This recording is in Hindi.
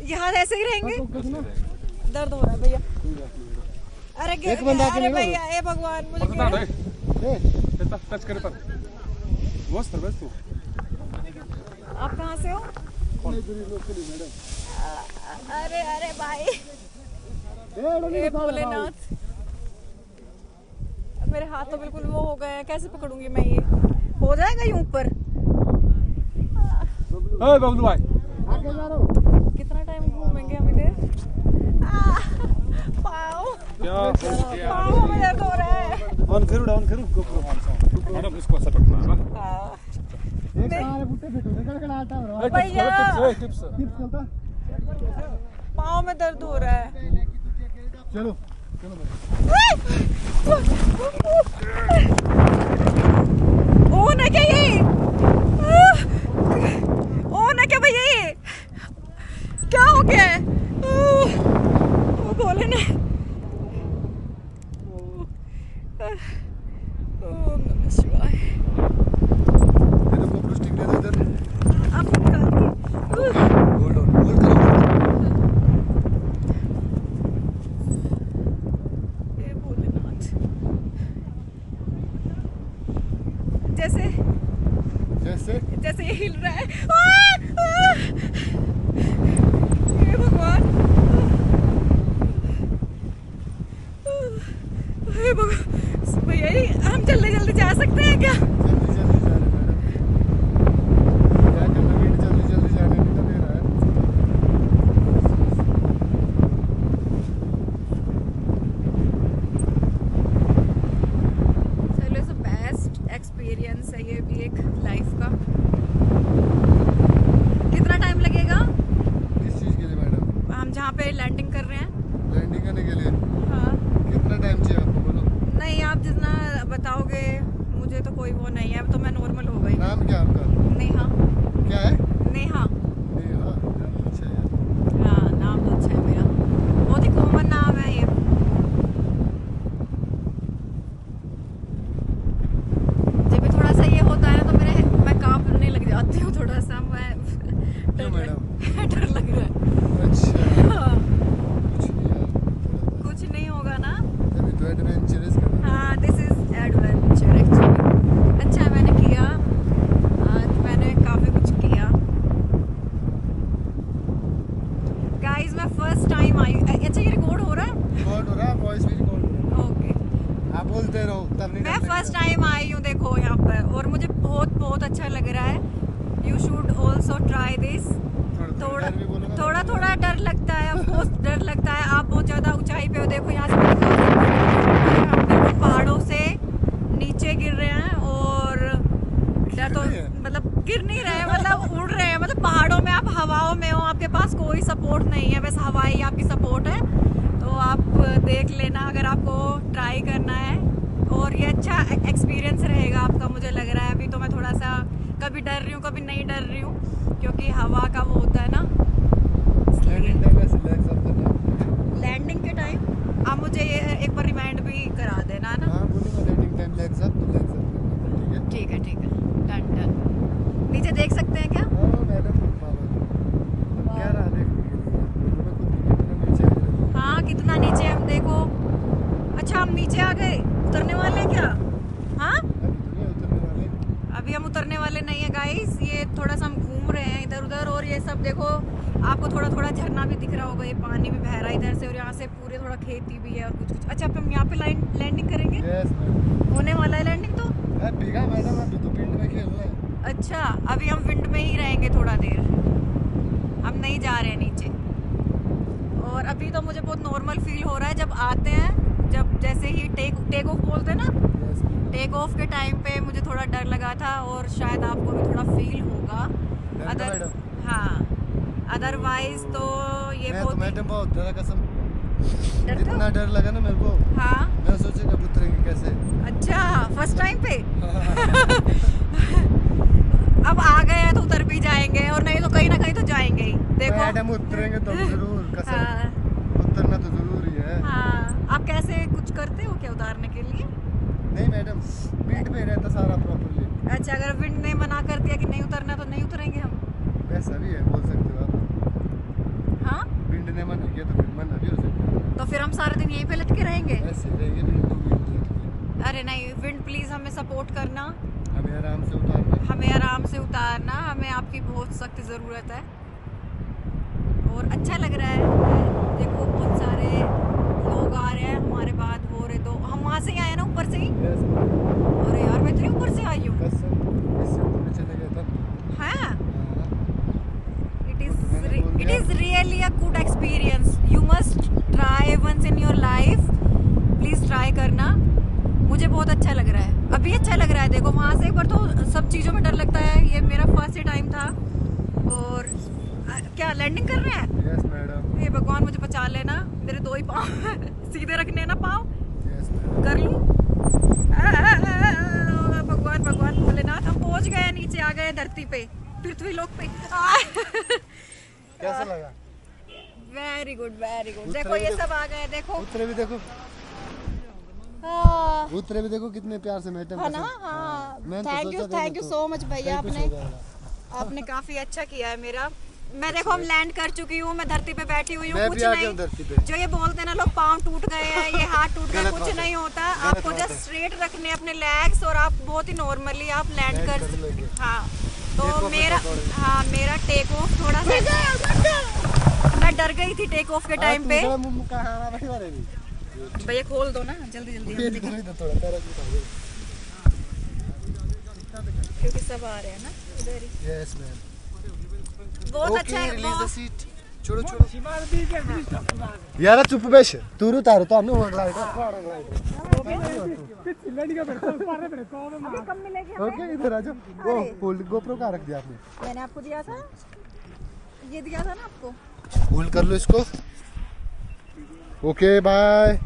यहाँ ऐसे ही रहेंगे। दर्द हो रहा है भैया। अरे अरे भैया, ए भगवान मुझे टच करे पर तू। आप कहाँ से हो? अरे अरे भाई, ए भोलेनाथ, मेरे हाथ तो बिल्कुल वो हो गए हैं, कैसे पकड़ूंगी मैं ये? हो जाएगा ये ऊपर? बबलू भाई कितना टाइम घूमेंगे हम इधर? पाँव में दर्द हो रहा है। ऑन करो मैडम, इसको ऐसा पकड़ना है ना। भैया पाँव में दर्द हो रहा है। चलो ओ ना क्या ये? ओ ना क्या भैया, ये क्या हो गया है? ओ बोले ना। ओम नमः शिवाय। अब निकाल के ये भोलेनाथ, जैसे ये हिल रहा है। हे भगवान, हे भगवान। भैया हम जल्दी जल्दी जा सकते हैं क्या? एक्सपीरियंस है ये भी एक लाइफ का। कितना टाइम लगेगा? किस चीज के लिए मैडम? हम जहाँ पे लैंडिंग कर रहे हैं। लैंडिंग करने के लिए? हाँ। कितना टाइम चाहिए आपको, बोलो? नहीं, आप जितना बताओगे, मुझे तो कोई वो नहीं है, अब तो मैं नॉर्मल हो गई। नाम क्या आपका? नेहा। क्या है? नेहा। नेहा, अच्छा है। हाँ, नाम तो अच्छा है मेरा, बहुत ही कॉमन नाम है ये। जब भी थोड़ा सा ये होता है ना तो मैं कांपने लग जाती हूँ थोड़ा सा। मैं डर लग रहा है। अच्छा। हाँ। कुछ नहीं होगा ना? तभी तो एडवेंचरस करना। हाँ, दिस इज एडवेंचर एक्चुअली। अच्छा मैंने किया, आज मैंने काफी कुछ किया। गाइस मैं फर्स्ट टाइम आई। अच्छा ये रिकॉर्ड हो रहा है? रिकॉर्ड हो रहा है, वॉइस भी रिकॉर्ड हो रहा ओके। है। आप बोलते रहो तब नहीं। मैं फर्स्ट टाइम आई हूँ देखो यहाँ पर, और मुझे बहुत बहुत अच्छा लग रहा है। You should also try this. थोड़ा थोड़ा डर लगता है, ऑफ कोर्स डर लगता है। आप बहुत ज़्यादा ऊंचाई पे हो, देखो यहाँ से हम बिल्कुल पहाड़ों से नीचे गिर रहे हैं, और डर तो मतलब गिर नहीं रहे हैं, मतलब उड़ रहे हैं। मतलब पहाड़ों में आप हवाओं में हो, आपके पास कोई सपोर्ट नहीं है, बस हवा ही आपकी सपोर्ट है। तो आप देख लेना अगर आपको ट्राई करना है, और ये अच्छा एक्सपीरियंस रहेगा आपका, मुझे लग रहा है। अभी तो मैं थोड़ा सा कभी डर रही हूँ, कभी नहीं डर रही हूँ, क्योंकि हवा का वो होता है ना। लैंडिंग के टाइम आप मुझे ये एक बार रिमाइंड भी करा देना है ना? हाँ बोलूँगा, लैंडिंग टाइम लेग्स अप, तो लेग्स अप करना, ठीक है? ठीक है, डन डन। नीचे देख सकते हैं क्या? हाँ मैडम, क्या रहा देखने के लिए? नीचे आ गए। हाँ, कितना नीचे हम देखो। अच्छा हम नीचे आ गए, उतरने वाले हैं क्या? हाँ, अभी हम उतरने वाले नहीं है गाइस। ये थोड़ा सा हम घूम रहे हैं इधर उधर, और ये सब देखो आपको थोड़ा थोड़ा झरना भी दिख रहा होगा, ये पानी भी बह रहा है इधर से, और यहाँ से पूरे थोड़ा खेती भी है और कुछ कुछ। अच्छा अब हम यहाँ पे लैंडिंग करेंगे? Yes madam. होने वाला है लैंडिंग तो? ठीक है मैडम, अभी तो विंड में खेल रहे हैं। अच्छा, अभी हम विंड में ही रहेंगे थोड़ा देर, हम नहीं जा रहे हैं नीचे। और अभी तो मुझे बहुत नॉर्मल फील हो रहा है जब आते हैं, जब जैसे ही टेक ऑफ बोलते हैं ना, टेक ऑफ के टाइम पे मुझे थोड़ा डर लगा था, और शायद आपको भी थोड़ा फील होगा। हाँ, अदरवाइज तो ये बहुत मैडम बहुत डरा कसम। डरते हो? इतना डर लगा ना मेरे को। हाँ, मैं सोचा कब उतरेंगे कैसे। अच्छा फर्स्ट टाइम पे। अब आ गए हैं तो उतर भी जाएंगे, और नहीं तो कहीं ना कहीं तो जाएंगे ही। देखो मैडम उतरेंगे तो जरूर कसम। हाँ, उतरना तो जरूरी है। हाँ। आप कैसे कुछ करते हो क्या उतारने के लिए? नहीं मैडम, विंड में रहता सारा प्रॉपर्ली। अच्छा, अगर विंड ने मना कर दिया कि नहीं उतरना तो नहीं उतरेंगे हम? ऐसा भी है, बोल सकते हो आप। हाँ, गया तो फिर मना भी हो सकता है। तो फिर हम सारा दिन यहीं पे लटके रहेंगे? ऐसे रहेंगे नहीं तो विंड अरे नहीं, विंड प्लीज हमें सपोर्ट करना, हमें आराम से उतारना। हमें आराम से उतारना, हमें आपकी बहुत सख्त ज़रूरत है। और अच्छा लग रहा है, देखो बहुत सारे लोग आ रहे हैं हमारे बाद, हो रहे तो हम वहाँ से ही आए ना, ऊपर से ही। यस अरे यार मैं इतनी ऊपर से आई हूँ। कसम इससे ऊपर में चले गए तब। हाँ, मैंने बोल it दिया। is really a good experience. You must try once in your life. Please try करना। मुझे बहुत अच्छा लग रहा है, अभी अच्छा लग रहा है। देखो वहाँ से एक बार तो सब चीज़ों में डर लगता है, ये मेरा फर्स्ट टाइम था। और क्या लैंडिंग कर रहे हैं? Yes madam. हे भगवान मुझे बचा लेना, मेरे 2 ही पाँव सीधे रखने ना पाँव। Yes madam. कर लूँ? भगवान भगवान भोलेनाथ, हम पहुँच गए, नीचे आ गए धरती पे, पृथ्वी लोक पे। कैसा लगा? Very good very good. उतरे देखो भी ये देखो। सब आ गए, देखो। उतरे भी देखो, हाँ उतरे भी देखो कितने प्यार से मैडम। है ना? हाँ, मैंने तो थैंक सोचा यू था सो मच भैया, कुछ आपने हो जाएगा। आपने काफी अच्छा किया है मेरा। मैं देखो हम लैंड कर चुकी हूँ, मैं धरती पे बैठी हुई हूँ, मैं कुछ भी आ गया नहीं। हूँ धरती पे। जो ये बोलते हैं ना लोग पाँव टूट गए हैं, ये हाथ टूट गए, गलत कुछ बात है। नहीं होता। गलत आपको बात जस्ट है। स्ट्रेट रखने अपने लेग्स, और आप बहुत ही नॉर्मली आप लैंड Land कर कर लोगे। हाँ। Take तो off मेरा में पकड़ो। हाँ मेरा टेक ऑफ थोड़ा सा, मैं डर गई थी टेक ऑफ के टाइम पे। भैया खोल दो ना जल्दी जल्दी, हम दिखा- क्योंकि सब आ रहे हैं ना उधर ही। Yes ma'am. बहुत अच्छा है, रिलीज द बहुत- सीट। छोड़ो छोड़ो यार, चुप बेश तू उतारो तो हमने होड़ लाइट अभी कब मिलेगी हमें? ओके इधर आ जाओ। वो होल्ड गोप्रो कहाँ रख दिया आपने? मैंने आपको दिया था, ये दिया था ना आपको। होल्ड कर लो इसको। Okay bye.